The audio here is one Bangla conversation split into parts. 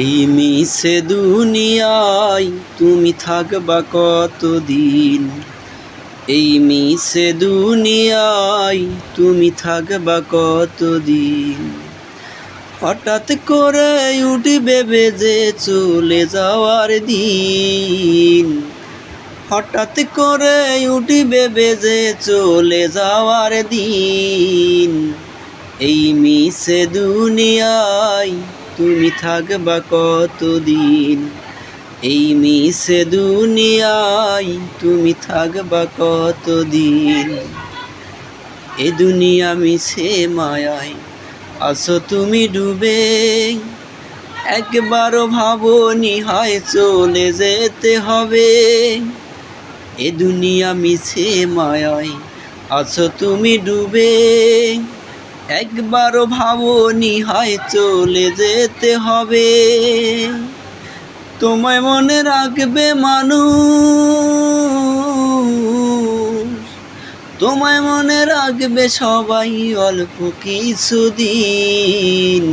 এই মিছে দুনিয়ায় তুমি থাকবা কতদিন? এই মিছে দুনিয়ায় তুমি থাকবা কতদিন? হঠাৎ করে উঠবে বেজে চলে যাওয়ার দিন। হঠাৎ করে উঠবে বেজে চলে যাওয়ার দিন। এই মিছে দুনিয়ায় তুমি থাকবা কতদিন? এই মিছে দুনিয়ায় তুমি থাকবা কতদিন? এ দুনিয়া মিছে মায়ায় আছো তুমি ডুবে, একবারও ভাবনি হয় চলে যেতে হবে। এ দুনিয়া মিছে মায়ায় আছো তুমি ডুবে, একবারও ভাবনি হয় চলে যেতে হবে। তোমায় মনে রাখবে মানুষ, তোমায় মনে রাখবে সবাই অল্প কিছুদিন।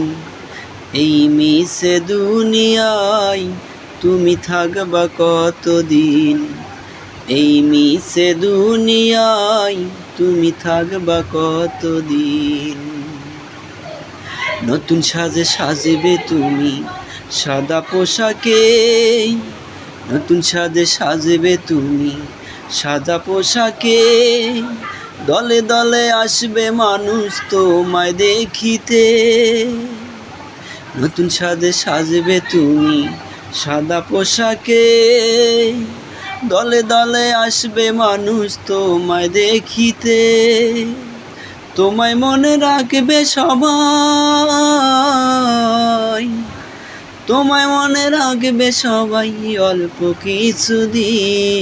এই মিছে দুনিয়ায় তুমি থাকবা কতদিন? এই মিছে দুনিয়ায় তুমি থাকবা কতদিন? নতুন সাজে সাজবে তুমি সাদা পোশাকে, নতুন সাজে সাজবে তুমি সাদা পোশাকে। দলে দলে আসবে মানুষ তোমায় দেখিতে, নতুন সাজে সাজবে তুমি সাদা পোশাকে। দলে দলে আসবে মানুষ তোমায় দেখিতে, তোমায় মনে রাখবে সবাই, তোমায় মনে রাখবে সবাই অল্প কিছুদিন।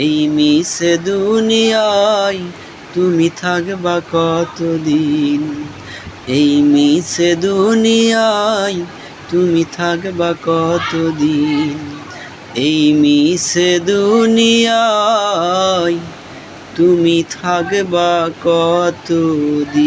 এই মিছে দুনিয়ায় তুমি থাকবা কতদিন? এই মিছে দুনিয়ায় তুমি থাকবা কতদিন? এই মিছে দুনিয়ায় তুমি থাকবা কতদিন?